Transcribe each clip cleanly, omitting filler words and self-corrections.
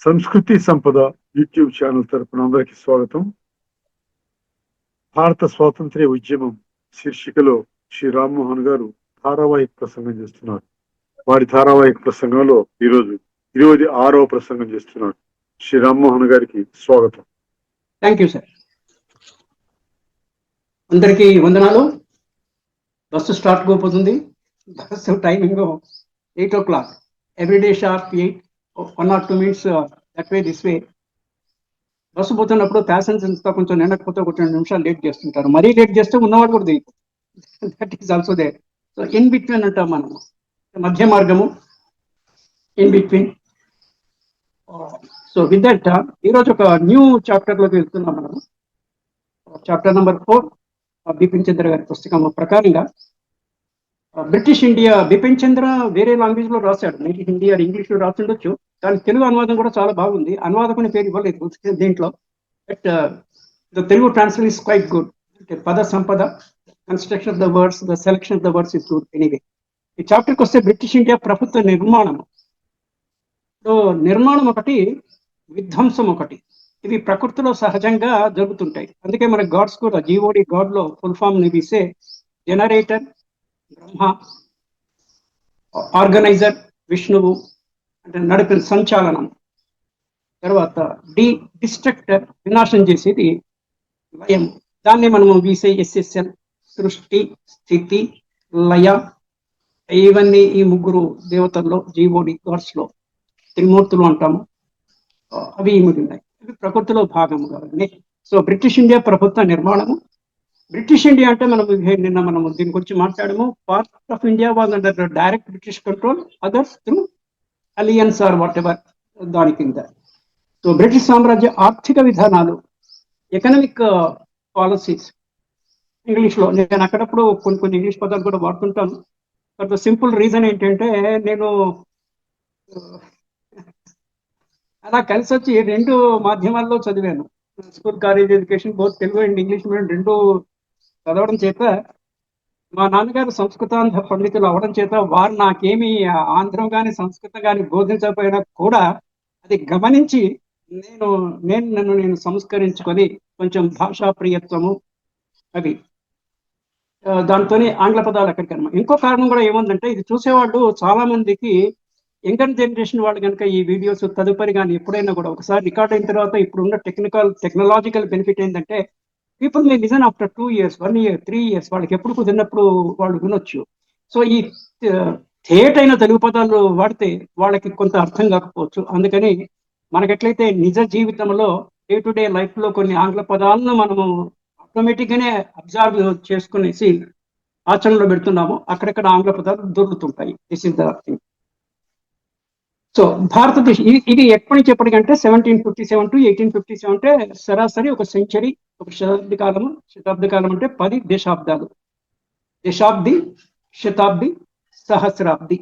సంస్కృతి సంపద YouTube channel తరపున అందరికీ స్వాగతం. భారత స్వాతంత్ర్య ఉద్యమం శీర్షికలో శ్రీ రామ్మోహన్ గారు ధారావాహిక ప్రసంగం చేస్తున్నారు. వారి ధారావాహిక ప్రసంగంలో ఈరోజు 26వ ప్రసంగం చేస్తున్నారు. శ్రీ రామ్మోహన్ గారికి స్వాగతం. Thank you sir. అందరికీ వందనాలు. బస్సు స్టార్ట్ అయిపోతుంది. Bus timing 8 o'clock. Everyday sharp 8, 1 or 2 minutes that way this way. Bus పోతున్నప్పుడు ప్యాసింజర్స్ కొంచెం నిండకపోతే ఒక 2 నిమిషాలు లేట్ చేస్తుంటారు. మరీ లేట్ చేస్తే ఉన్నవాడు కూడా దిగిపోతుంది. That is also there. So in between అంటాం మనం, మధ్య మార్గము, in between. So with that ఈరోజు ఒక న్యూ చాప్టర్లోకి వెళ్తున్నాం మనం. చాప్టర్ నెంబర్ 4 బిపిన్ చంద్ర గారి పుస్తకం ప్రకారంగా బ్రిటిష్ ఇండియా. బిపిన్ చంద్ర వేరే లాంగ్వేజ్ లో రాశాడు, మేబీ హిందీ ఆర్ ఇంగ్లీష్ లో రాసిండొచ్చు, కానీ తెలుగు అనువాదం కూడా చాలా బాగుంది. అనువాదకుని పేరు ఇవ్వలేదు దీంట్లో, but the Telugu translation is quite good. పద సంపద, construction of the words, the selection of the words is good. Anyway, ఈ చాప్టర్కి వస్తే బ్రిటిష్ ఇండియా ప్రభుత్వ నిర్మాణం. సో నిర్మాణం ఒకటి, విధ్వంసం ఒకటి, ఇవి ప్రకృతిలో సహజంగా జరుగుతుంటాయి. అందుకే మన గాడ్స్ కూడా జీఓడి గాడ్ లో ఫుల్ ఫామ్ ని తీసే జనరేటర్ బ్రహ్మ, ఆర్గనైజర్ విష్ణువు, అంటే నడిపిన సంచాలనం, తర్వాత డిస్ట్రక్టర్ వినాశం చేసేది లయం, దాన్ని మనము వీసే ఎస్ఎస్ఎల్, సృష్టి, స్థితి, లయ. ఇవన్నీ ఈ ముగ్గురు దేవతల్లో జీవోడి గాడ్స్ లో త్రిమూర్తులు అంటాము. అవి ఇమిడి ఉన్నాయి, అవి ప్రకృతిలో భాగము కాబట్టి. సో బ్రిటిష్ ఇండియా ప్రభుత్వ నిర్మాణము. బ్రిటిష్ ఇండియా అంటే నిన్న మనము దీని గురించి మాట్లాడము. Part of India was under direct British control, others through alliance or whatever, దాని కింద. సో బ్రిటిష్ సామ్రాజ్య ఆర్థిక విధానాలు, ఎకనామిక్ పాలసీస్. ఇంగ్లీష్లో నేను అక్కడప్పుడు కొన్ని ఇంగ్లీష్ పదాలు కూడా వాడుతుంటాను. బట్ ద సింపుల్ రీజన్ ఏంటంటే, నేను అలా కలిసి వచ్చి 2 మాధ్యమాల్లో చదివాను. School, college education, both Telugu and English medium 2 చదవడం చేత, మా నాన్నగారు సంస్కృతాంధ్ర పండితులు అవడం చేత, వారు నాకేమి ఆంధ్రం కానీ సంస్కృతం కానీ బోధించకపోయినా కూడా అది గమనించి నన్ను సంస్కరించుకొని కొంచెం భాషా ప్రియత్వము అవి, దాంతోనే ఆంగ్ల పదాలు అక్కడికి అనమాట. ఇంకో కారణం కూడా ఏముందంటే, ఇది చూసేవాళ్ళు చాలా మందికి యంగర్ జనరేషన్ వాళ్ళు కనుక ఈ వీడియోస్ తదుపరి కానీ ఎప్పుడైనా కూడా ఒకసారి రికార్డ్ అయిన తర్వాత, ఇప్పుడున్న టెక్నాలజికల్ బెనిఫిట్ ఏంటంటే, people may listen after 2 years, 1 year, 3 years, వాళ్ళకి ఎప్పుడు కుదిరినప్పుడు వాళ్ళు వినొచ్చు. సో ఈ థియేట్ అయిన తెలుగు పదాలు వాడితే వాళ్ళకి కొంత అర్థం కాకపోవచ్చు. అందుకని మనకెట్లయితే నిజ జీవితంలో డే టు డే లైఫ్ లో కొన్ని ఆంగ్ల పదాలను మనము ఆటోమేటిక్ గానే అబ్జర్వ్ చేసుకునేసి ఆచరణలో పెడుతున్నాము, అక్కడక్కడ ఆంగ్ల పదాలు దొరుకుతుంటాయి. This is the thing. So భారతదేశం ఇది ఎప్పటి నుంచి ఎప్పటికంటే 1757 to 1857, అంటే సరాసరి ఒక సెంచరీ, ఒక శతాబ్ది కాలము. శతాబ్ది కాలం అంటే 10 దశాబ్దాలు. దశాబ్ది, శతాబ్ది, సహస్రాబ్ది,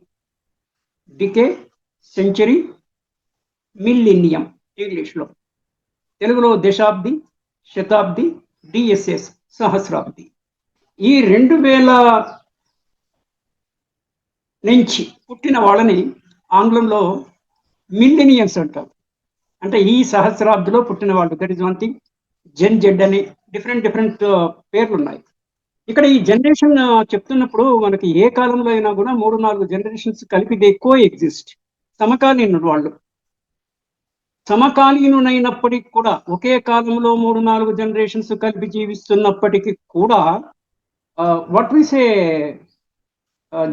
డికే, సెంచరీ, మిల్లేనియం ఇంగ్లీష్లో. తెలుగులో దశాబ్ది, శతాబ్ది, డిఎస్ఎస్, సహస్రాబ్ది. ఈ 2000 నుంచి పుట్టిన వాళ్ళని ఆంగ్లంలో మిల్లేనియన్స్ అంటారు. అంటే ఈ సహస్రాబ్దిలో పుట్టిన వాళ్ళు. That is one thing. Gen Z అని డిఫరెంట్ పేర్లు ఉన్నాయి. ఇక్కడ ఈ జనరేషన్ చెప్తున్నప్పుడు మనకి ఏ కాలంలో అయినా కూడా 3-4 జనరేషన్స్ కలిపి దే కో ఎగ్జిస్ట్. సమకాలీనుడు వాళ్ళు. సమకాలీనునైనప్పటికీ కూడా, ఒకే కాలంలో 3-4 జనరేషన్స్ కలిపి జీవిస్తున్నప్పటికీ కూడా what we say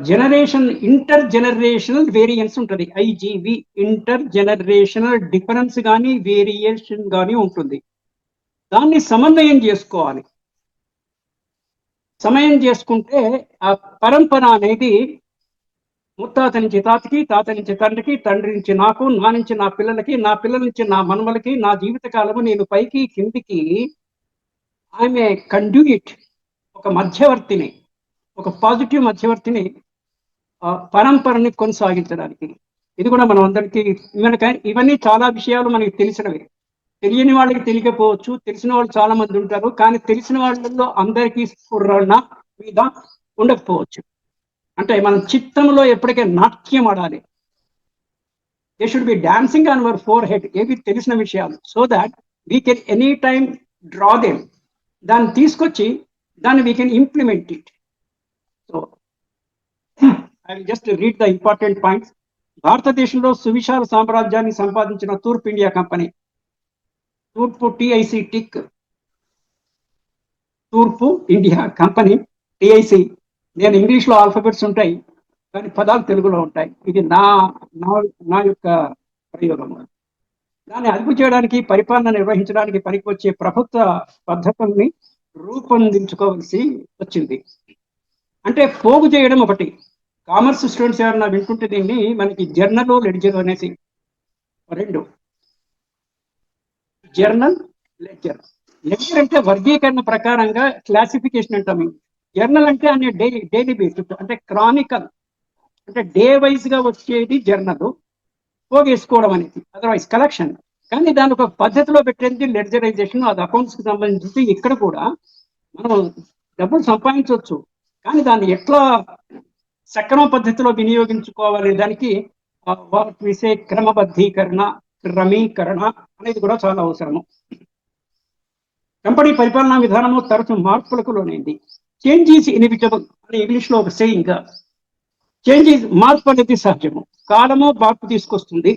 generation inter generational variance ఉంటుంది. ఐజీవి, ఇంటర్ జనరేషనల్ డిఫరెన్స్ కానీ వేరియేషన్ కానీ ఉంటుంది. దాన్ని సమన్వయం చేసుకోవాలి. సమయం చేసుకుంటే ఆ పరంపర అనేది ముత్తాత నుంచి తాతకి, తాత నుంచి తండ్రికి, తండ్రి నుంచి నాకు, నా నుంచి నా పిల్లలకి, నా పిల్లల నుంచి నా మనవలకి, నా జీవిత కాలము నేను పైకి కిందికి ఆమె కండ్యూయిట్, ఒక మధ్యవర్తిని, ఒక పాజిటివ్ మధ్యవర్తిని పరంపరని కొనసాగించడానికి. ఇది కూడా మనం అందరికీ ఇవన్నీ చాలా విషయాలు మనకి తెలిసినవి. తెలియని వాళ్ళకి తెలియకపోవచ్చు, తెలిసిన వాళ్ళు చాలా మంది ఉంటారు, కానీ తెలిసిన వాళ్ళలో అందరికీ స్ఫురణ మీద ఉండకపోవచ్చు. అంటే మనం చిత్తంలో ఎప్పటికే నాట్యం ఆడాలి. They should be dancing on hour four head, ఏవి తెలిసిన విషయాలు, so that we can any time draw them, దాన్ని తీసుకొచ్చి దాన్ని we can implement it. So I will just read the important points. భారతదేశంలో సువిశాల సామ్రాజ్యాన్ని సంపాదించిన తూర్పు ఇండియా కంపెనీ, తూర్పు టిఐసి టిక్, తూర్పు ఇండియా కంపెనీ టిఐసి. నేను ఇంగ్లీష్లో ఆల్ఫాబెట్స్ ఉంటాయి కానీ పదాలు తెలుగులో ఉంటాయి. ఇది నా నా నా యొక్క ప్రయోగం. దాన్ని అదుపు చేయడానికి, పరిపాలన నిర్వహించడానికి పనికొచ్చే ప్రభుత్వ పద్ధతుల్ని రూపొందించుకోవాల్సి వచ్చింది. అంటే పోగు చేయడం ఒకటి. కామర్స్ స్టూడెంట్స్ ఎవరన్నా వింటుంటే దీన్ని, మనకి జర్నల్ లెడ్జర్ అనేసి రెండు, జర్నల్ లెడ్జర్. లెడ్జర్ అంటే వర్గీకరణ ప్రకారంగా క్లాసిఫికేషన్ అంటాం. జర్నల్ అంటే అనే డైలీ బేసిస్, అంటే క్రానికల్, అంటే డే వైజ్ గా వచ్చేది జర్నల్, పోగేసుకోవడం అనేది అదర్వైజ్ కలెక్షన్. కానీ దాని ఒక పద్ధతిలో పెట్టేది లెడ్జరైజేషన్. అది అకౌంట్స్ కి సంబంధించి ఇక్కడ కూడా మనం డబ్బులు సంపాదించవచ్చు, కానీ దాన్ని ఎట్లా సక్రమ పద్ధతిలో వినియోగించుకోవాలి, దానికి విసే క్రమబద్ధీకరణ, క్రమీకరణ అనేది కూడా చాలా అవసరము. కంపెనీ పరిపాలనా విధానము తరచు మార్పులకు లోనైంది. చేంజ్ ఈజ్ ఇన్ఎవిటబుల్ అని ఇంగ్లీష్ లో ఒక సేయింగ్. చేంజ్ ఈజ్, మార్పు అనేది సహజము. కాలము మార్పు తీసుకొస్తుంది.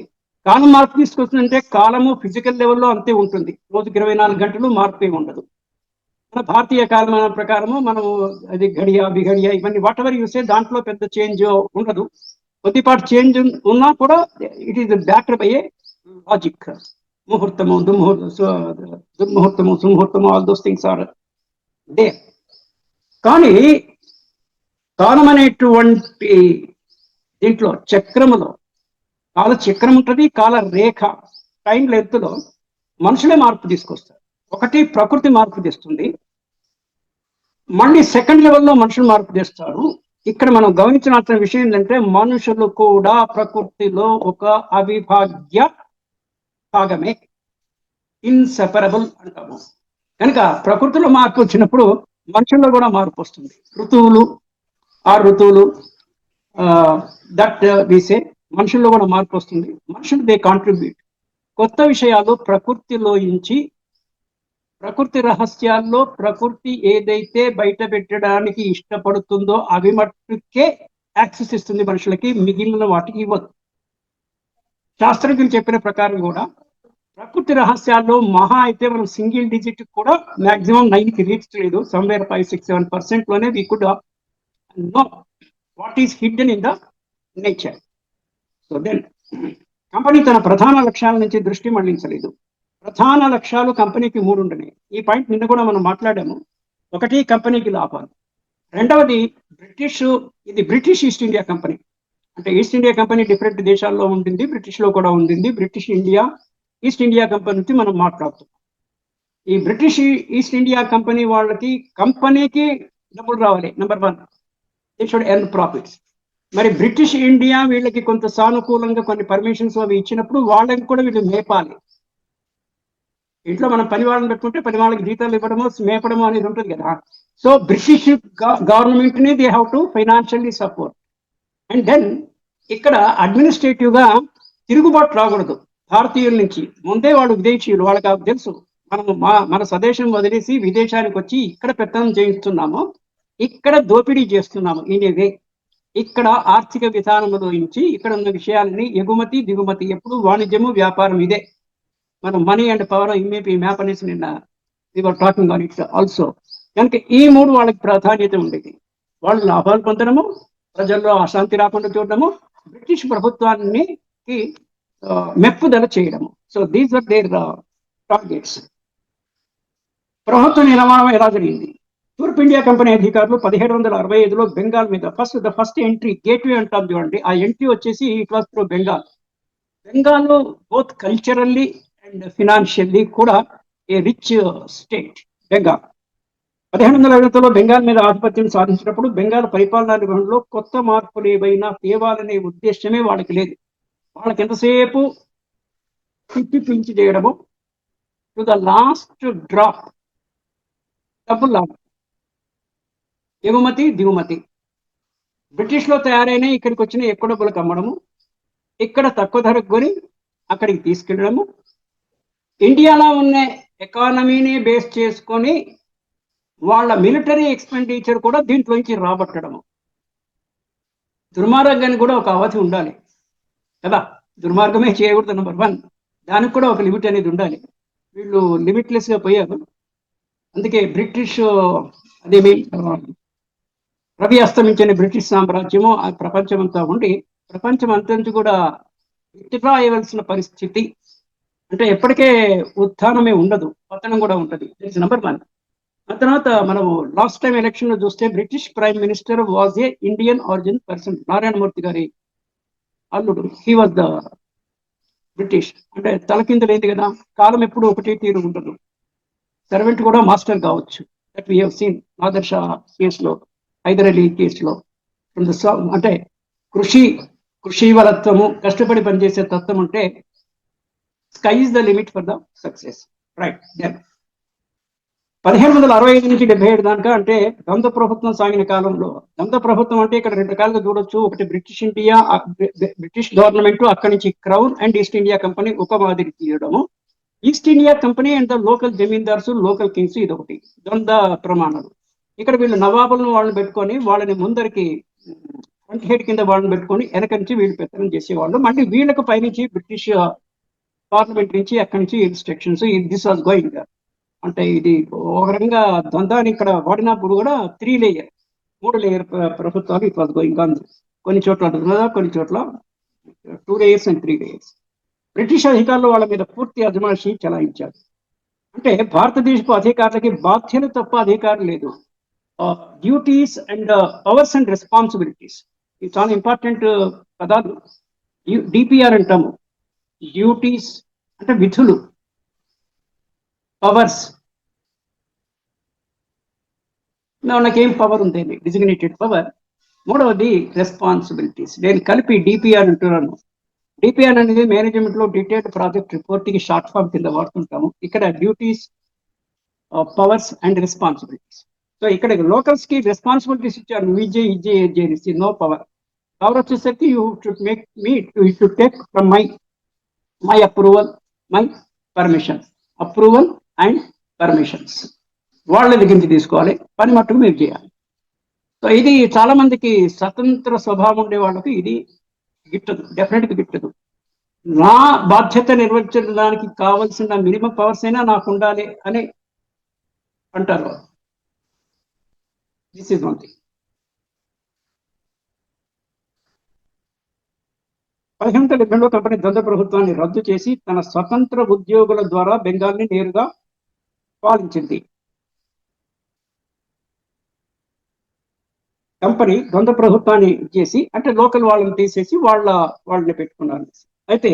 కాలం మార్పు తీసుకొస్తుంది అంటే కాలము ఫిజికల్ లెవెల్లో అంతే ఉంటుంది. రోజుకి 24 గంటలు మార్పే ఉండదు. మన భారతీయ కాలమాన ప్రకారము మనము అది ఘడియ బిఘడియ ఇవన్నీ వాట్ ఎవర్ యూసే, దాంట్లో పెద్ద చేంజ్ ఉండదు. కొద్దిపాటి చేంజ్ ఉన్నా కూడా it is backed by a logic. ముహూర్తము, దుర్ముహూర్తము, సుముహూర్తము, all those things are there. కానీ కాలం అనేటువంటి దీంట్లో చక్రములో, కాల చక్రం ఉంటుంది, కాల రేఖ, టైం లెంత్ లో మనుషులే మార్పు తీసుకొస్తారు. ఒకటి ప్రకృతి మార్పు తెస్తుంది, మళ్ళీ సెకండ్ లెవెల్లో మనుషులు మార్పు తెస్తారు. ఇక్కడ మనం గమనించాల్సిన విషయం ఏంటంటే మనుషులు కూడా ప్రకృతిలో ఒక అవిభాజ్య భాగమే, ఇన్సెపరబుల్ అంటాము. కనుక ప్రకృతిలో మార్పు వచ్చినప్పుడు మనుషుల్లో కూడా మార్పు వస్తుంది. ఋతువులు, ఆ ఋతువులు దట్ వీసే, మనుషుల్లో కూడా మార్పు వస్తుంది. మనుషులు దే కాంట్రిబ్యూట్. కొత్త విషయాలు ప్రకృతిలో నుంచి, ప్రకృతి రహస్యాల్లో ప్రకృతి ఏదైతే బయట పెట్టడానికి ఇష్టపడుతుందో అవి మట్టుకే యాక్సెస్ ఇస్తుంది మనుషులకి, మిగిలిన వాటికి ఇవ్వదు. శాస్త్రజ్ఞులు చెప్పిన ప్రకారం కూడా ప్రకృతి రహస్యాల్లో మహా అయితే మనం సింగిల్ డిజిట్ కూడా మాక్సిమం 9కి రీచ్ లేదు, సమ్వేర్ 5-6-7% లోనే we could know what is hidden in the nature. So then company తన ప్రధాన లక్ష్యాల నుంచి దృష్టి మళ్లించలేదు. ప్రధాన లక్ష్యాలు కంపెనీకి 3 ఉంటున్నాయి. ఈ పాయింట్ నిన్న కూడా మనం మాట్లాడాము. ఒకటి, కంపెనీకి లాభాలు. రెండవది ఇది బ్రిటిష్ ఈస్ట్ ఇండియా కంపెనీ. అంటే ఈస్ట్ ఇండియా కంపెనీ డిఫరెంట్ దేశాల్లో ఉంటుంది, బ్రిటిష్ లో కూడా ఉంటుంది. British India, east India company నుంచి మనం మాట్లాడుతున్నాం. ఈ బ్రిటిష్ ఈస్ట్ ఇండియా కంపెనీ వాళ్ళకి, కంపెనీకి డబ్బులు రావాలి. Number 1, they should earn profits. మరి బ్రిటిష్ ఇండియా వీళ్ళకి కొంత సానుకూలంగా కొన్ని పర్మిషన్స్ అవి ఇచ్చినప్పుడు వాళ్ళకి కూడా వీళ్ళు మేపాలి. ఇంట్లో మనం పని వాళ్ళని పెట్టుకుంటే పని వాళ్ళకి జీతాలు ఇవ్వడము, మేపడము అనేది ఉంటుంది కదా. సో బ్రిటిష్ గవర్నమెంట్ ని they have to financially support. And then ఇక్కడ అడ్మినిస్ట్రేటివ్ గా తిరుగుబాటు రాకూడదు భారతీయుల నుంచి. ముందే వాళ్ళు విదేశీయులు, వాళ్ళకి తెలుసు మనము మన స్వదేశం వదిలేసి విదేశానికి వచ్చి ఇక్కడ పెత్తనం చేయిస్తున్నాము, ఇక్కడ దోపిడీ చేస్తున్నాము. ఇనివే ఇక్కడ ఆర్థిక విధానంలో నుంచి ఇక్కడ ఉన్న విషయాలని ఎగుమతి దిగుమతి, ఎప్పుడు వాణిజ్యము వ్యాపారం ఇదే. మనం money and power MAP map అనేసి నిన్న we talking on it also. కనుక ఈ 3 వాళ్ళకి ప్రాధాన్యత ఉండేది. వాళ్ళు లాభాలు పొందడము, ప్రజల్లో అశాంతి రాకుండా చూడడము, బ్రిటిష్ ప్రభుత్వానికి మెప్పుదల చేయడము. So these are their targets. ప్రభుత్వ నిర్మాణం ఎలా జరిగింది? తూర్పు ఇండియా కంపెనీ అధికారులు 1765లో బెంగాల్ మీద ఫస్ట్ ఎంట్రీ, గేట్వే అంటాం చూడండి, ఆ ఎంట్రీ వచ్చేసి it was through Bengal. Bengal both culturally and financially కూడా ఏ రిచ్ స్టేట్ బెంగాల్. 1750లో బెంగాల్ మీద ఆధిపత్యం సాధించినప్పుడు బెంగాల్ పరిపాలనా నిర్వహణలో కొత్త మార్పులు ఏవైనా తేవాలనే ఉద్దేశమే వాళ్ళకి లేదు. వాళ్ళకి ఎంతసేపు పిచ్చి చేయడము, టు ద లాస్ట్ డ్రాప్ డబ్బులు లాభం, ఎగుమతి దిగుమతి. బ్రిటిష్ లో తయారైన ఇక్కడికి వచ్చిన ఎక్కువ డబ్బులకు అమ్మడము, ఇక్కడ తక్కువ ధరకు కొని అక్కడికి తీసుకెళ్ళడము, ఇండియాలో ఉన్న ఎకానమీని బేస్ చేసుకొని వాళ్ళ మిలిటరీ ఎక్స్పెండిచర్ కూడా దీంట్లోంచి రాబట్టడము. దుర్మార్గానికి కూడా ఒక అవధి ఉండాలి కదా, దుర్మార్గమే చేయకూడదు నెంబర్ 1, దానికి కూడా ఒక లిమిట్ అనేది ఉండాలి. వీళ్ళు లిమిట్లెస్ గా పోయారు. అందుకే బ్రిటిష్ అదేమి రవి అస్తమించిన బ్రిటిష్ సామ్రాజ్యము ఆ ప్రపంచమంతా ఉండి ప్రపంచం అంతా నుంచి కూడా విత్డ్రా అయ్యవలసిన పరిస్థితి, అంటే ఎప్పటికే ఉత్థానమే ఉండదు, పతనం కూడా ఉంటుంది. నెంబర్ 1. ఆ తర్వాత మనం లాస్ట్ టైం ఎలక్షన్ లో చూస్తే British prime minister was a Indian origin person. Narayana Murthy గారి అల్లుడు, హీ వాజ్ ద బ్రిటిష్. అంటే తలకిందులేంది కదా, కాలం ఎప్పుడు ఒకటి తీరు ఉండదు. సర్వెంట్ కూడా మాస్టర్ కావచ్చు. That we have seen Nadar Shah కేసులో, హైదర్ అలీ కేసులో. అంటే కృషివరత్వము, కష్టపడి పనిచేసే తత్వం ఉంటే sky is the limit for the success. Right. Then 1765 నుంచి 77 దాకా అంటే ద్వంద్వ ప్రభుత్వం సాగిన కాలంలో, ద్వంద్వ ప్రభుత్వం అంటే ఇక్కడ 2 రకాలుగా చూడొచ్చు. ఒకటి బ్రిటిష్ ఇండియా, బ్రిటిష్ గవర్నమెంట్, అక్కడి నుంచి crown and East India company ఉపమాదిరి తీయడము. East India company and the local zamindars, local kings, ఇదొకటి ద్వంద్వ ప్రమాణాలు. ఇక్కడ వీళ్ళు నవాబులను వాళ్ళని పెట్టుకొని వాళ్ళని ముందరికి ఫ్రంట్ హెడ్ కింద వాళ్ళని పెట్టుకొని వెనక నుంచి వీళ్ళు పెత్తనం చేసేవాళ్ళు. మళ్ళీ వీళ్ళకు పైనుంచి బ్రిటిష్ పార్లమెంట్ నుంచి అక్కడి నుంచి ఇన్స్ట్రక్షన్స్. This was going. అంటే ఇది ఒక రకంగా ద్వంద్వాన్ని ఇక్కడ వాడినప్పుడు కూడా 3 లేయర్ 3 లేయర్ ప్రభుత్వాలు ఇట్ వాజ్ గోయింగ్ ఆన్. కొన్ని చోట్ల కొన్ని చోట్ల 2 లేయర్స్ అండ్ 3 లేయర్స్. బ్రిటిష్ అధికారులు వాళ్ళ మీద పూర్తి అజమాయిషీ చెలాయించారు. అంటే భారతదేశపు అధికారులకి బాధ్యత తప్ప అధికారం లేదు. Duties and powers and responsibilities, ఇది చాలా ఇంపార్టెంట్ పదాలు. డిపిఆర్ అంటాము. డ్యూటీస్ అంటే విధులు, పవర్స్ నాకేం పవర్ ఉందండి, డిజిగ్నేటెడ్ పవర్. మూడవది రెస్పాన్సిబిలిటీస్. నేను కలిపి డిపిఆర్ అంటున్నాను. డిపిఆర్ అనేది మేనేజ్మెంట్ లో detailed project reporting short form కింద వాడుతుంటాము. ఇక్కడ duties, powers and responsibilities. So ఇక్కడ లోకల్స్ కి రెస్పాన్సిబిలిటీస్ ఇచ్చారు, నువ్వు ఇజ్జే నో పవర్. పవర్ వచ్చేసరికి you should make me, you should take from my approval, my permission. Approval and permissions వాళ్ళ దగ్గర నుంచి తీసుకోవాలి, పని మట్టుకు మీరు చేయాలి. సో ఇది చాలా మందికి స్వతంత్ర స్వభావం ఉండే వాళ్ళకి ఇది గిట్టదు, డెఫినెట్గా గిట్టదు. నా బాధ్యత నిర్వహించడానికి కావలసిన మినిమం పవర్స్ అయినా నాకు ఉండాలి అని అంటారు. This is one thing. 1870లో కంపెనీ ద్వంద్వ ప్రభుత్వాన్ని రద్దు చేసి తన స్వతంత్ర ఉద్యోగుల ద్వారా బెంగాల్ని నేరుగా పాలించింది. కంపెనీ ద్వంద్వ ప్రభుత్వాన్ని చేసి అంటే లోకల్ వాళ్ళని తీసేసి వాళ్ళని పెట్టుకున్నారు. అయితే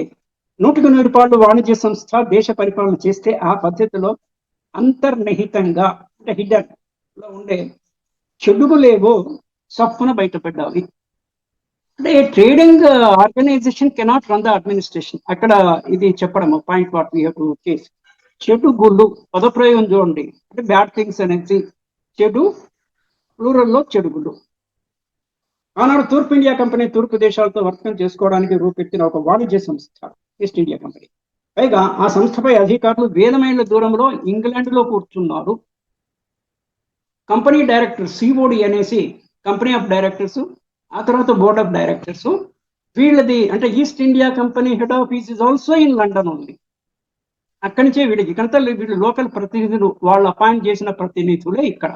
100% వాణిజ్య సంస్థ దేశ పరిపాలన చేస్తే ఆ పద్ధతిలో అంతర్నిహితంగా అంటే హిడెన్ లో ఉండే చెడుగులేవో సప్పున బయటపడ్డావి. అంటే trading organisation cannot run the administration. అక్కడ ఇది చెప్పడం point what we have to case. చెడుగుళ్ళు పదప్రయోగం చూడండి, అంటే బ్యాడ్ థింగ్స్ అనేది చెడు, ప్లూరల్లో చెడుగుళ్ళు. ఆనాడు తూర్పు ఇండియా కంపెనీ తూర్పు దేశాలతో వర్తకం చేసుకోవడానికి రూపెట్టిన ఒక వాణిజ్య సంస్థ ఈస్ట్ ఇండియా కంపెనీ. పైగా ఆ సంస్థపై అధికారులు వేల మైళ్ళ దూరంలో ఇంగ్లాండ్ లో కూర్చున్నారు. కంపెనీ డైరెక్టర్ సిఓడి అనేసి కంపెనీ ఆఫ్ డైరెక్టర్స్, ఆ తర్వాత బోర్డ్ ఆఫ్ డైరెక్టర్స్. వీళ్ళది అంటే east India company head office is also in London ఉంది. అక్కడి నుంచే వీళ్ళకి ఇక్కడంతా వీళ్ళు లోకల్ ప్రతినిధులు, వాళ్ళు అపాయింట్ చేసిన ప్రతినిధులే ఇక్కడ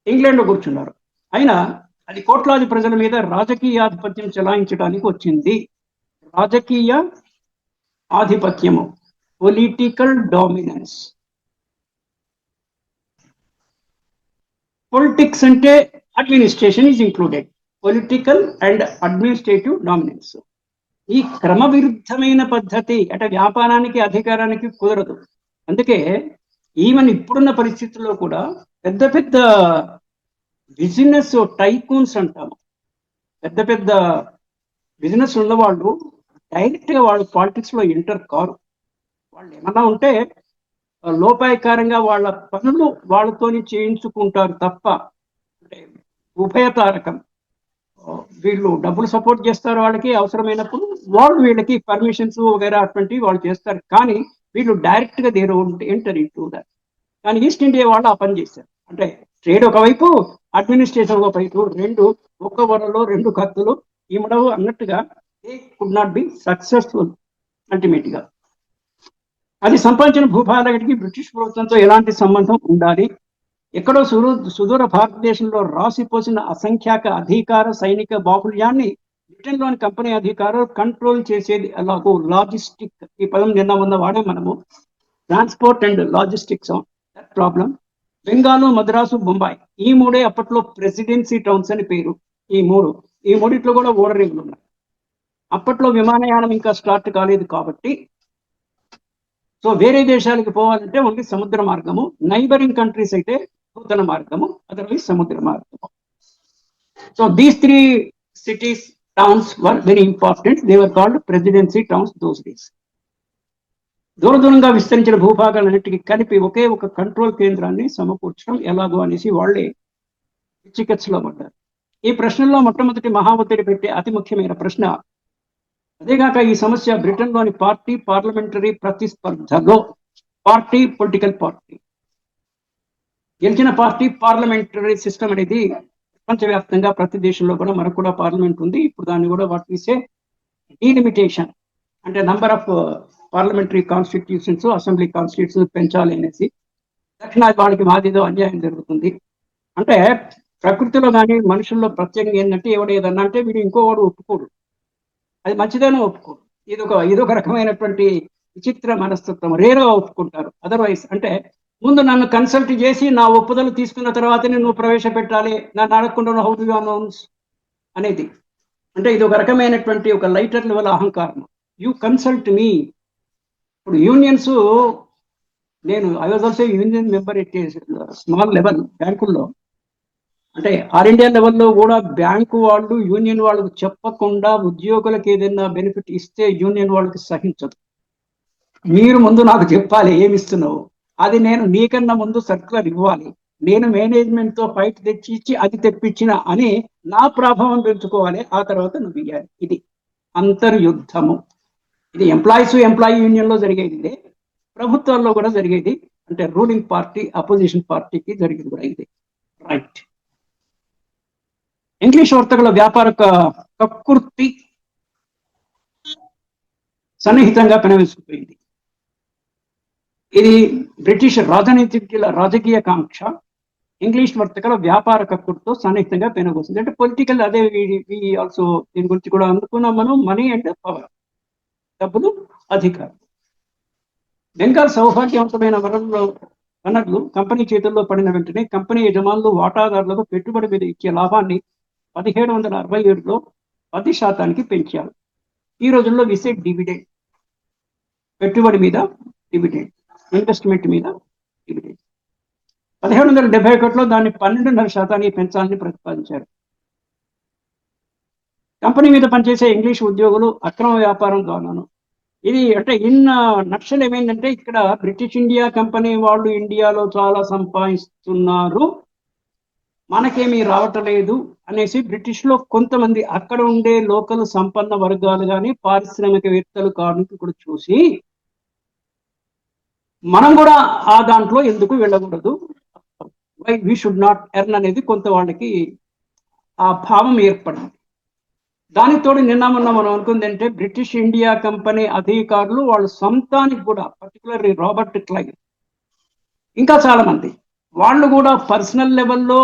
ఇంగ్లాండ్ లో కూర్చున్నారు. అయినా అది కోట్లాది ప్రజల మీద రాజకీయ ఆధిపత్యం చెలాయించడానికి వచ్చింది. రాజకీయ ఆధిపత్యము, పొలిటికల్ డామినెన్స్. పొలిటిక్స్ అంటే administration is included, political and administrative dominance. ఈ క్రమవిరుద్ధమైన పద్ధతి అంటే వ్యాపారానికి అధికారానికి కుదరదు. అందుకే ఈవెన్ ఇప్పుడున్న పరిస్థితుల్లో కూడా పెద్ద పెద్ద బిజినెస్ టైకూన్స్ అంటాము, పెద్ద పెద్ద బిజినెస్ ఉన్న వాళ్ళు డైరెక్ట్ గా వాళ్ళు పాలిటిక్స్ లో ఎంటర్ కారు. వాళ్ళు ఏమన్నా ఉంటే లోపాయకారంగా వాళ్ళ పనులు వాళ్ళతోని చేయించుకుంటారు తప్ప, అంటే ఉభయతారకం వీళ్ళు డబ్బులు సపోర్ట్ చేస్తారు వాళ్ళకి అవసరమైనప్పుడు, వాళ్ళు వీళ్ళకి పర్మిషన్స్ వగైరా అటువంటివి వాళ్ళు చేస్తారు. కానీ వీళ్ళు డైరెక్ట్ గా దేర్ ఎంటర్ ఇంటూ దట్. కానీ ఈస్ట్ ఇండియా వాళ్ళు ఆ పని చేశారు. అంటే ట్రేడ్ ఒకవైపు, అడ్మినిస్ట్రేషన్ ఒకవైపు, రెండు ఒక్క వరలో రెండు కత్తులు ఇమడవు అన్నట్టుగా they could not be successful ultimate గా. అది సంపాదించిన భూభారతికి బ్రిటిష్ ప్రభుత్వంతో ఎలాంటి సంబంధం ఉండాలి? ఎక్కడో సుదూర భారతదేశంలో రాసిపోసిన అసంఖ్యాక అధికార సైనిక బాహుళ్యాన్ని బ్రిటన్లోని కంపెనీ అధికారులు కంట్రోల్ చేసేది ఎలాగో. లాజిస్టిక్, ఈ పదం నిన్న మొన్న వాడే మనము, transport and logistics that problem. Bengal, Madras, Bombay, ఈ మూడే అప్పట్లో ప్రెసిడెన్సీ టౌన్స్ అని పేరు. ఈ మూడిట్లో కూడా ఓడరేవులు ఉన్నాయి. అప్పట్లో విమానయానం ఇంకా స్టార్ట్ కాలేదు కాబట్టి, సో వేరే దేశాలకు పోవాలంటే ఓన్లీ సముద్ర మార్గము, నైబరింగ్ కంట్రీస్ అయితే నూతన మార్గము, అదర్వైజ్ సముద్ర మార్గము. So these three cities, towns were very important. They were called presidency towns those days. దూరంగా విస్తరించిన భూభాగాలన్నిటికీ కలిపి ఒకే ఒక కంట్రోల్ కేంద్రాన్ని సమకూర్చడం ఎలాగో అనేసి వాళ్ళే చికిత్సలో పడ్డారు. ఈ ప్రశ్నల్లో మొట్టమొదటి మహా ఒత్తిడి పెట్టే అతి ముఖ్యమైన ప్రశ్న, అదేగాక ఈ సమస్య బ్రిటన్లోని పార్టీ పార్లమెంటరీ ప్రతిస్పర్ధలో, పార్టీ పొలిటికల్ పార్టీ గెలిచిన పార్టీ పార్లమెంటరీ సిస్టమ్ అనేది ప్రపంచవ్యాప్తంగా ప్రతి దేశంలో కూడా, మనకు కూడా పార్లమెంట్ ఉంది. ఇప్పుడు దాన్ని కూడా వాట్ వి సే డీలిమిటేషన్, అంటే number of parliamentary constitutions, assembly constitutions పెంచాలి అనేసి. దక్షిణాది వాళ్ళకి మాదిదో అన్యాయం జరుగుతుంది. అంటే ప్రకృతిలో కానీ మనుషుల్లో ప్రత్యేకంగా ఏంటంటే, ఎవడు ఏదన్నా అంటే వీడు ఇంకోవాడు ఒప్పుకోడు, అది మంచిదేనో ఒప్పుకోడు. ఇదొక రకమైనటువంటి విచిత్ర మనస్తత్వం. రేరుగా ఒప్పుకుంటారు. అదర్వైజ్ అంటే ముందు నన్ను కన్సల్ట్ చేసి నా ఒప్పుదలు తీసుకున్న తర్వాతనే నువ్వు ప్రవేశపెట్టాలి, నన్ను అడగకుండా హౌ డు యు అనౌన్స్ అనేది. అంటే ఇది ఒక రకమైనటువంటి ఒక లైటర్ లెవెల్ అహంకారం. యూ కన్సల్ట్ మీ. ఇప్పుడు యూనియన్స్, నేను I was also union member at small level బ్యాంకుల్లో. అంటే ఆల్ ఇండియా లెవెల్లో కూడా బ్యాంకు వాళ్ళు యూనియన్ వాళ్ళకు చెప్పకుండా ఉద్యోగులకు ఏదైనా బెనిఫిట్ ఇస్తే యూనియన్ వాళ్ళకి సహించదు. మీరు ముందు నాకు చెప్పాలి ఏమి ఇస్తున్నావు, అది నేను నీకన్నా ముందు సర్క్యులర్ ఇవ్వాలి, నేను మేనేజ్మెంట్ తో ఫైట్ తెచ్చి అది తెప్పించిన అని నా ప్రభావం పెంచుకోవాలి, ఆ తర్వాత నువ్వు ఇవ్వాలి. ఇది అంతర్యుద్ధము. ఇది ఎంప్లాయీ యూనియన్ లో జరిగేది, ప్రభుత్వాల్లో కూడా జరిగేది. అంటే రూలింగ్ పార్టీ అపోజిషన్ పార్టీకి జరిగేది కూడా ఇది. రైట్. ఇంగ్లీష్ వర్తకుల వ్యాపార కక్కుర్తి సన్నిహితంగా పెనవేసుకుపోయింది. ఇది బ్రిటిష్ రాజకీయ కాంక్ష ఇంగ్లీష్ వర్తకుల వ్యాపార కక్కుర్తితో సన్నిహితంగా పెనగొస్తుంది. అంటే పొలిటికల్, అదే ఆల్సో దీని గురించి కూడా అనుకున్నాం మనం, మనీ అండ్ పవర్, డబ్బులు, అధికారం. బెంగాల్ సౌభాగ్యవంతమైన వనరులు కంపెనీ చేతుల్లో పడిన వెంటనే కంపెనీ యజమానులు వాటాదారులకు పెట్టుబడి మీద ఇచ్చే లాభాన్ని 1767లో 10% పెంచారు. ఈ రోజుల్లో విసే డివిడెండ్, పెట్టుబడి మీద డివిడెండ్, ఇన్వెస్ట్మెంట్ మీద డివిడెండ్. 1771లో దాన్ని 12.5% పెంచాలని ప్రతిపాదించారు. కంపెనీ మీద పనిచేసే ఇంగ్లీష్ ఉద్యోగులు అక్రమ వ్యాపారం ద్వారాను. ఇది అంటే నక్షలు ఏమైందంటే, ఇక్కడ బ్రిటిష్ ఇండియా కంపెనీ వాళ్ళు ఇండియాలో చాలా సంపాదిస్తున్నారు, మనకేమీ రావటలేదు అనేసి బ్రిటిష్ లో కొంతమంది అక్కడ ఉండే లోకల్ సంపన్న వర్గాలు కానీ పారిశ్రామికవేత్తలు కార్మికులు చూసి, మనం కూడా ఆ దాంట్లో ఎందుకు వెళ్ళకూడదు, why we should not earn అనేది కొంత వాళ్ళకి ఆ భావం ఏర్పడింది. దానితోడు నిన్న మొన్న మనం అనుకుందంటే, బ్రిటిష్ ఇండియా కంపెనీ అధికారులు వాళ్ళు సొంతానికి కూడా, పర్టికులర్లీ రాబర్ట్ క్లైవ్ ఇంకా చాలా మంది, వాళ్ళు కూడా పర్సనల్ లెవెల్లో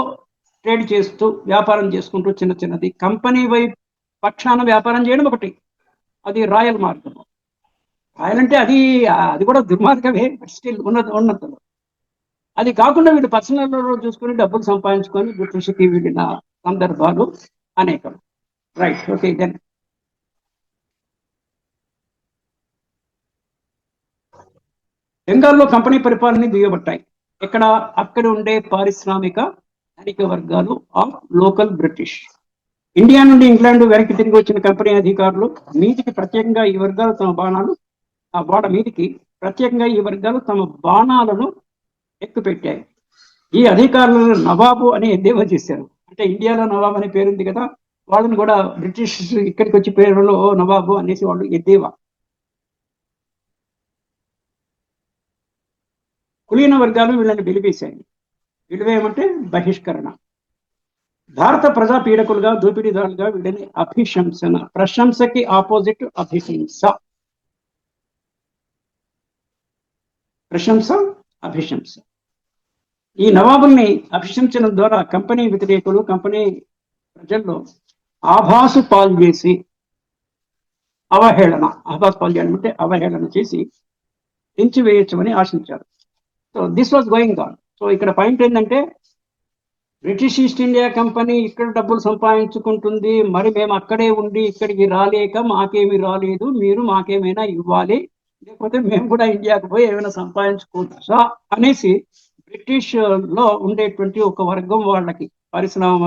ట్రేడ్ చేస్తూ వ్యాపారం చేసుకుంటూ చిన్నది కంపెనీ వైపు పక్షాన వ్యాపారం చేయడం ఒకటి, అది రాయల్ మార్గం. రాయల్ అంటే అది కూడా దుర్మార్గమే, బట్ స్టిల్ ఉన్నతలో. అది కాకుండా వీళ్ళు పర్సనల్ చూసుకుని డబ్బులు సంపాదించుకొని బ్రిటిష్కి వెళ్ళిన సందర్భాలు అనేకం. Right, okay. దెన్ బెంగాల్లో కంపెనీ పరిపాలన దిగబట్టాయి. ఇక్కడ అక్కడ ఉండే పారిశ్రామిక ధనిక వర్గాలు ఆఫ్ లోకల్ బ్రిటిష్. ఇండియా నుండి ఇంగ్లాండ్ వెనక్కి తిరిగి వచ్చిన కంపెనీ అధికారులు మీదికి ప్రత్యేకంగా ఈ వర్గాలు తమ బాణాలు, ఆ బాణ మీదికి ప్రత్యేకంగా ఈ వర్గాలు తమ బాణాలను ఎక్కుపెట్టాయి. ఈ అధికారులను నవాబు అని ఎద్దేవా చేశారు. అంటే ఇండియాలో నవాబు అనే పేరుంది కదా, వాళ్ళని కూడా బ్రిటిష్ ఇక్కడికి వచ్చి పేరులో నవాబు అనేసి వాళ్ళు ఎద్దేవా. కులీన వర్గాలు వీళ్ళని వెలివేశాయి. వెలివేయమంటే బహిష్కరణ. భారత ప్రజా పీడకులుగా, దోపిడీదారులుగా వీళ్ళని అభిశంసన. ప్రశంసకి ఆపోజిట్ అభిశంస. ప్రశంస, అభిశంస. ఈ నవాబుల్ని అభిశంసనం ద్వారా కంపెనీ వ్యతిరేకులు, కంపెనీ ప్రజల్లో ఆభాసు పాలు చేసి అవహేళన, ఆభాసు పాలు చేయడం అంటే అవహేళన చేసి ఎంచివేయచ్చమని ఆశించారు. So this was going on. So ఇక్కడ పాయింట్ ఏంటంటే, బ్రిటిష్ ఈస్ట్ ఇండియా కంపెనీ ఇక్కడ డబ్బులు సంపాదించుకుంటుంది, మరి మేము అక్కడే ఉండి ఇక్కడికి రాలేక మాకేమి రాలేదు, మీరు మాకేమైనా ఇవ్వాలి, లేకపోతే మేము కూడా ఇండియాకు పోయి ఏమైనా సంపాదించుకోవచ్చా అనేసి బ్రిటిష్ లో ఉండేటువంటి ఒక వర్గం వాళ్ళకి, పరిశ్రమ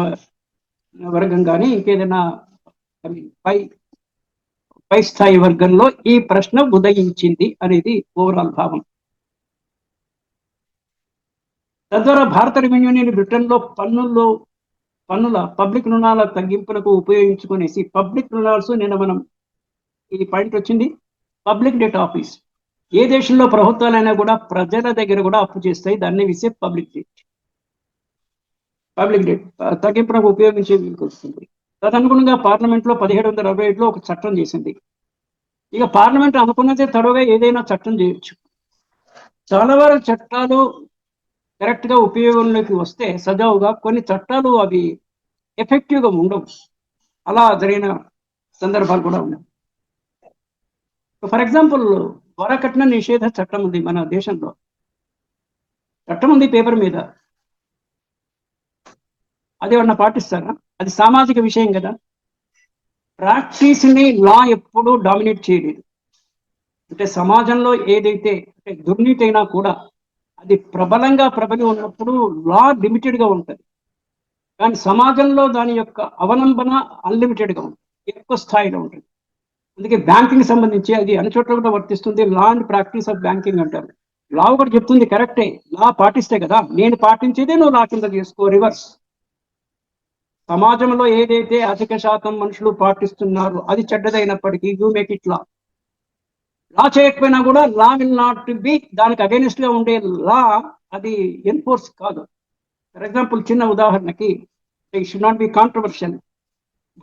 వర్గం కానీ ఇంకేదైనా పై స్థాయి వర్గంలో ఈ ప్రశ్న ఉదయించింది అనేది ఓవరాల్ భావం. తద్వారా భారత రెవెన్యూని బ్రిటన్లో పన్నుల పబ్లిక్ రుణాల తగ్గింపులకు ఉపయోగించుకునేసి, పబ్లిక్ రుణాల్స్ నిన్న మనం ఈ పాయింట్ వచ్చింది, పబ్లిక్ డెట్ ఆఫీస్. ఏ దేశంలో ప్రభుత్వాలైనా కూడా ప్రజల దగ్గర కూడా అప్పు చేస్తాయి, దాన్ని విసే పబ్లిక్ డెట్. పబ్లిక్ డెట్ తగ్గింపునకు ఉపయోగించే వస్తుంది. తదనుగుణంగా పార్లమెంట్లో 1767లో ఒక చట్టం చేసింది. ఇక పార్లమెంట్ అనుకున్నదే తడవగా ఏదైనా చట్టం చేయొచ్చు. చాలా వరకు చట్టాలు కరెక్ట్ గా ఉపయోగంలోకి వస్తే సజావుగా, కొన్ని చట్టాలు అవి ఎఫెక్టివ్ గా ఉండవు. అలా జరిగిన సందర్భాలు కూడా ఉన్నాయి. ఫర్ ఎగ్జాంపుల్, వరకట్న నిషేధ చట్టం ఉంది మన దేశంలో. చట్టం ఉంది పేపర్ మీద, అది ఏమన్నా పాటిస్తారా? అది సామాజిక విషయం కదా. ప్రాక్టీస్ ని లా ఎప్పుడూ డామినేట్ చేయలేదు. అంటే సమాజంలో ఏదైతే అంటే దుర్నీతి అయినా కూడా అది ప్రబలంగా ప్రబలి ఉన్నప్పుడు లా లిమిటెడ్ గా ఉంటుంది, కానీ సమాజంలో దాని యొక్క అవలంబన అన్లిమిటెడ్ గా ఉంటుంది, ఎక్కువ స్థాయిలో ఉంటుంది. అందుకే బ్యాంకింగ్ సంబంధించి అది అన్ని చోట్ల కూడా వర్తిస్తుంది. Law and practice of banking అంటారు. లా ఒకటి చెప్తుంది కరెక్టే, లా పాటిస్తే కదా, నేను పాటించేదే నువ్వు లా కింద చేసుకో. రివర్స్, సమాజంలో ఏదైతే అధిక శాతం మనుషులు పాటిస్తున్నారో అది చెడ్డదైనప్పటికీ యూ మేక్ ఇట్ లా. లా చేయకపోయినా కూడా లా విల్ నాట్ బి, దానికి అగైనెస్ట్ గా ఉండే లా అది ఎన్ఫోర్స్ కాదు. ఫర్ ఎగ్జాంపుల్, చిన్న ఉదాహరణకి, it should not be controversial.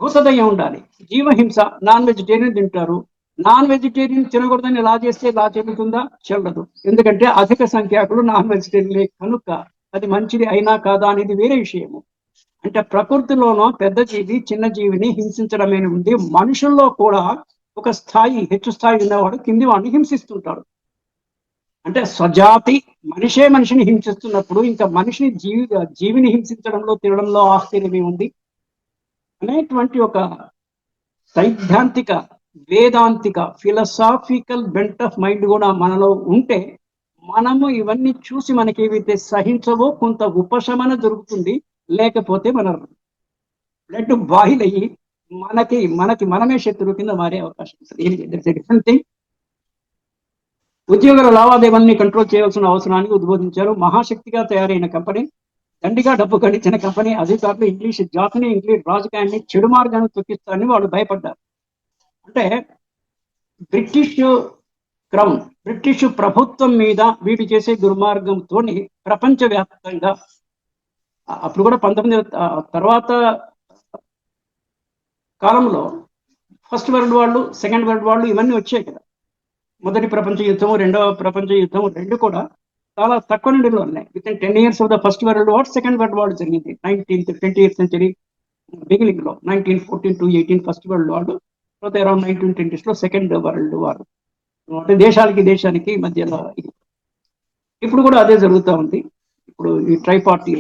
భూతదయ్యం ఉండాలి, జీవహింస. నాన్ వెజిటేరియన్ తింటారు, నాన్ వెజిటేరియన్ తినకూడదని లా చేస్తే లా చెల్లుతుందా? చెల్లదు. ఎందుకంటే అధిక సంఖ్యాకులు నాన్ వెజిటేరియన్ కనుక అది మంచిది అయినా కాదా అనేది వేరే విషయము. అంటే ప్రకృతిలోనో పెద్ద జీవి చిన్న జీవిని హింసించడమే ఉంది. మనుషుల్లో కూడా ఒక స్థాయి, హెచ్చు స్థాయి ఉన్నవాడు కింది వాడిని హింసిస్తుంటాడు. అంటే స్వజాతి మనిషే మనిషిని హింసిస్తున్నప్పుడు ఇంకా మనిషిని జీవిని హింసించడంలో, తినడంలో ఆశ్చర్యమే ఉంది అనేటువంటి ఒక సైద్ధాంతిక, వేదాంతిక, ఫిలసాఫికల్ బెంట్ ఆఫ్ మైండ్ కూడా మనలో ఉంటే, మనము ఇవన్నీ చూసి మనకి ఏవైతే సహించవో కొంత ఉపశమన దొరుకుతుంది. లేకపోతే మన బ్లడ్ బాయిల్ అయ్యి మనకి మనమే శత్రువు కింద మారే అవకాశం ఉంటుంది. Different thing. ఉద్యోగుల లావాదేవీల్ని కంట్రోల్ చేయాల్సిన అవసరాన్ని ఉద్బోధించారు. మహాశక్తిగా తయారైన కంపెనీ, దండిగా డబ్బు గడించిన కంపెనీ అధికారులు ఇంగ్లీష్ జాతిని, ఇంగ్లీష్ రాజకీయాన్ని చెడు మార్గాన్ని తొక్కిస్తారని వాళ్ళు భయపడ్డారు. అంటే బ్రిటిష్ క్రౌన్, బ్రిటిష్ ప్రభుత్వం మీద వీళ్ళు చేసే దుర్మార్గంతో ప్రపంచవ్యాప్తంగా, అప్పుడు కూడా 19 తర్వాత కాలంలో first world war, second world war ఇవన్నీ వచ్చాయి కదా. మొదటి ప్రపంచ యుద్ధము, రెండవ ప్రపంచ యుద్ధము రెండు కూడా చాలా తక్కువ నుండిలో ఉన్నాయి. Within 10 years of the first world war, second world war జరిగింది 20th century బిగినింగ్ లో. 1914 to 18 ఫస్ట్ వరల్డ్ వార్, తర్వాత అరౌండ్ 1920s లో సెకండ్ వరల్డ్ వార్. అంటే దేశానికి మధ్యలో ఇప్పుడు కూడా అదే జరుగుతూ ఉంది. ఇప్పుడు ఈ tri-party,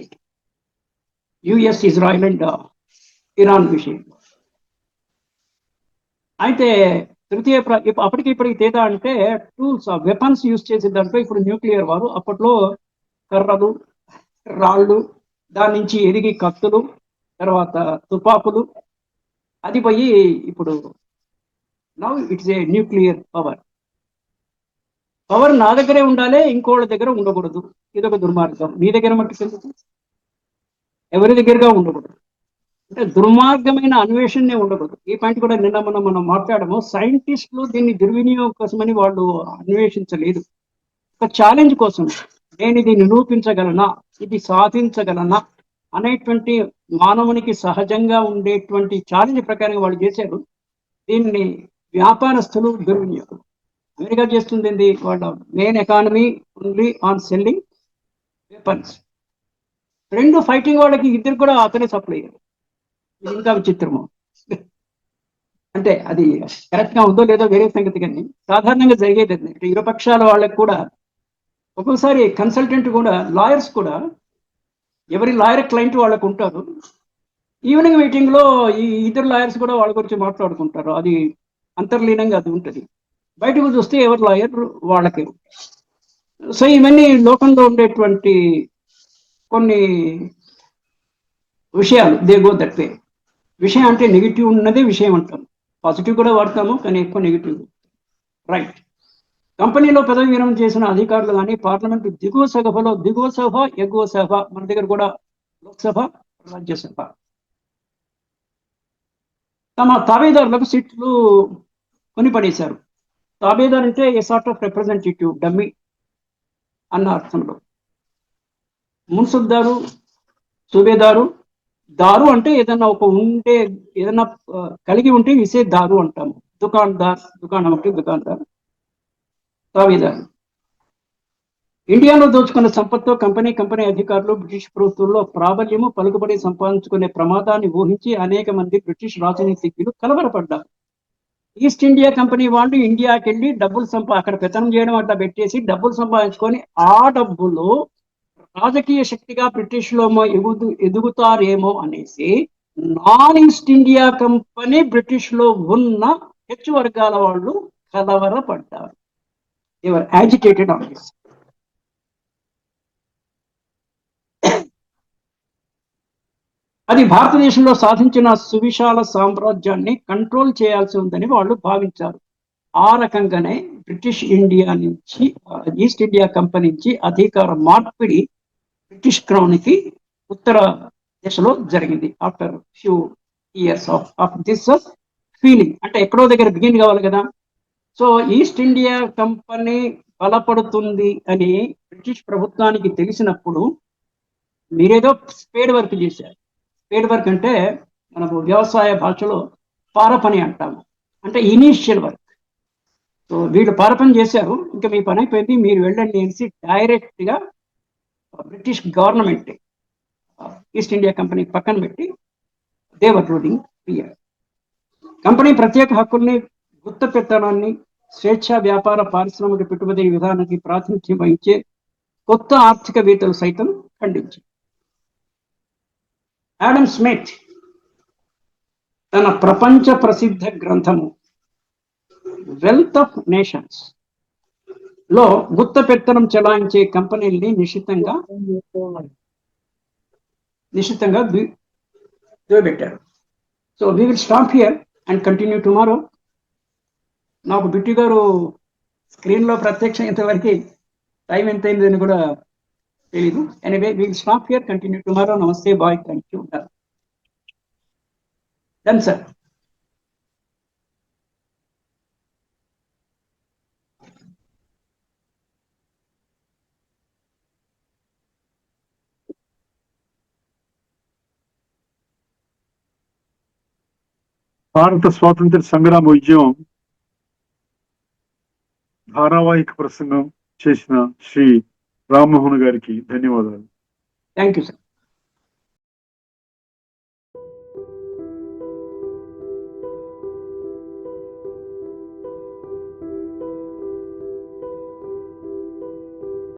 US, Israel and Iran విషయం. అయితే అప్పటికి ఇప్పటికి తేడా అంటే టూల్స్, వెపన్స్ యూజ్ చేసే దాంట్లో ఇప్పుడు న్యూక్లియర్ వారు, అప్పట్లో కర్రలు, రాళ్ళు, దాని నుంచి ఎదిగి కత్తులు, తర్వాత తుపాకులు, అది పోయి ఇప్పుడు now it's a nuclear power. Power నా దగ్గరే ఉండాలి, ఇంకోళ్ళ దగ్గర ఉండకూడదు. ఇదొక దుర్మార్గం. మీ దగ్గర మట్టుకు ఎవరి దగ్గరగా ఉండకూడదు. అంటే దుర్మార్గమైన అన్వేషణనే ఉండకూడదు. ఈ పాయింట్ కూడా నిన్న మనం మాట్లాడము. సైంటిస్టులు దీన్ని దుర్వినియోగం కోసమని వాళ్ళు అన్వేషించలేదు. ఒక ఛాలెంజ్ కోసం, నేను ఇది నిరూపించగలనా, ఇది సాధించగలనా అనేటువంటి మానవునికి సహజంగా ఉండేటువంటి ఛాలెంజ్ ప్రకారంగా వాళ్ళు చేశారు. దీన్ని వ్యాపారస్తులు దుర్వినియోగం. అమెరికా చేస్తుంది ఏంది, వాళ్ళ main economy only on selling weapons. రెండు ఫైటింగ్ వాళ్ళకి ఇద్దరు కూడా అతనే సప్లై అయ్యారు. ఇది ఇంకా విచిత్రము. అంటే అది కరెక్ట్ గా ఉందో లేదో వేరే సంగతి, కానీ సాధారణంగా జరిగేది అంటే ఇరుపక్షాల వాళ్ళకి కూడా ఒక్కొక్కసారి కన్సల్టెంట్ కూడా, లాయర్స్ కూడా ఎవరి లాయర్ క్లయింట్ వాళ్ళకు ఉంటారు. ఈవినింగ్ మీటింగ్ లో ఈ ఇద్దరు లాయర్స్ కూడా వాళ్ళ గురించి మాట్లాడుకుంటారు. అది అంతర్లీనంగా అది ఉంటుంది. బయటకు చూస్తే ఎవరి లాయర్ వాళ్ళకి. సో ఇవన్నీ లోకంలో ఉండేటువంటి కొన్ని విషయాలు. They go that way. విషయం అంటే నెగిటివ్ ఉన్నదే విషయం అంటాం. పాజిటివ్ కూడా వాడతాము, కానీ ఎక్కువ నెగిటివ్. రైట్. కంపెనీలో పదవి విరమణ చేసిన అధికారులు కానీ పార్లమెంటు దిగువ సభ ఎగువ సభ, మన దగ్గర కూడా లోక్సభ రాజ్యసభ, తమ తాబేదారులకు సీట్లు కొనిపడేశారు. తాబేదారు అంటే a sort of representative, dummy అన్న అర్థంలో. మున్సబ్దారు, సుబేదారు, దారు అంటే ఏదన్నా ఒక ఉంటే, ఏదన్నా కలిగి ఉంటే ఇసే దారు అంటాము. దుకాణం అంటే దుకాణదారు, తావేదారు. ఇండియాలో దోచుకున్న సంపత్తో కంపెనీ అధికారులు బ్రిటిష్ ప్రభుత్వంలో ప్రాబల్యము, పలుకుబడి సంపాదించుకునే ప్రమాదాన్ని ఊహించి అనేక మంది బ్రిటిష్ రాజనీతిజ్ఞులు కలవరపడ్డారు. ఈస్ట్ ఇండియా కంపెనీ వాళ్ళు ఇండియాకి వెళ్ళి డబ్బులు అక్కడ పెత్తనం చేయడం అట్లా పెట్టేసి డబ్బులు సంపాదించుకొని ఆ డబ్బులు రాజకీయ శక్తిగా బ్రిటిష్ లో ఎదుగుతారేమో అనేసి non East India company British లో ఉన్న హెచ్చు వర్గాల వాళ్ళు కలవరపడ్డారు. Ever agitated on this. అది భారతదేశంలో సాధించిన సువిశాల సామ్రాజ్యాన్ని కంట్రోల్ చేయాల్సి ఉందని వాళ్ళు భావించారు. ఆ రకంగానే బ్రిటిష్ ఇండియా నుంచి, ఈస్ట్ ఇండియా కంపెనీ నుంచి అధికార మార్పిడి బ్రిటిష్ క్రౌన్ కి ఉత్తర దిశలో జరిగింది. After few years of this feeling, అంటే ఎక్కడో దగ్గర బిగిన్ కావాలి కదా. సో ఈస్ట్ ఇండియా కంపెనీ బలపడుతుంది అని బ్రిటిష్ ప్రభుత్వానికి తెలిసినప్పుడు మీరేదో స్పేడ్ వర్క్ చేశారు. స్పేడ్ వర్క్ అంటే మనకు వ్యవసాయ భాషలో పారపని అంటాము, అంటే ఇనీషియల్ వర్క్. సో వీళ్ళు పారపని చేశారు, ఇంకా మీ పని అయిపోయింది, మీరు వెళ్ళండి అనేసి డైరెక్ట్ గా British government east India company పక్కన పెట్టి దేవర్ రూలింగ్ పియర్. కంపెనీ ప్రత్యేక హక్కుల్ని, గుత్త పెత్తనాన్ని, స్వేచ్ఛా వ్యాపార పారిశ్రామిక పెట్టుబడి విధానానికి ప్రాతినిధ్యం వహించే కొత్త ఆర్థికవేత్తలు సైతం ఖండించారు. ఆడమ్ స్మిత్ తన ప్రపంచ ప్రసిద్ధ గ్రంథము వెల్త్ ఆఫ్ నేషన్స్ లో గుత్త పెత్తనం చెలాయించే కంపెనీల్ని నిశ్చితంగా దువ్వెట్టారు. So we will stop here and continue tomorrow. నాకు బిట్టి గారు స్క్రీన్లో ప్రత్యక్షం ఇంతవరకు టైం ఎంత అయిందని కూడా తెలీదు. Anyway we will stop here, continue tomorrow. నమస్తే, bye, thank you. Done sir. భారత స్వాతంత్ర సంగ్రామ ఉద్యమం ధారావాహిక ప్రసంగం చేసిన శ్రీ రామ్మోహన్ గారికి ధన్యవాదాలు. Thank you sir.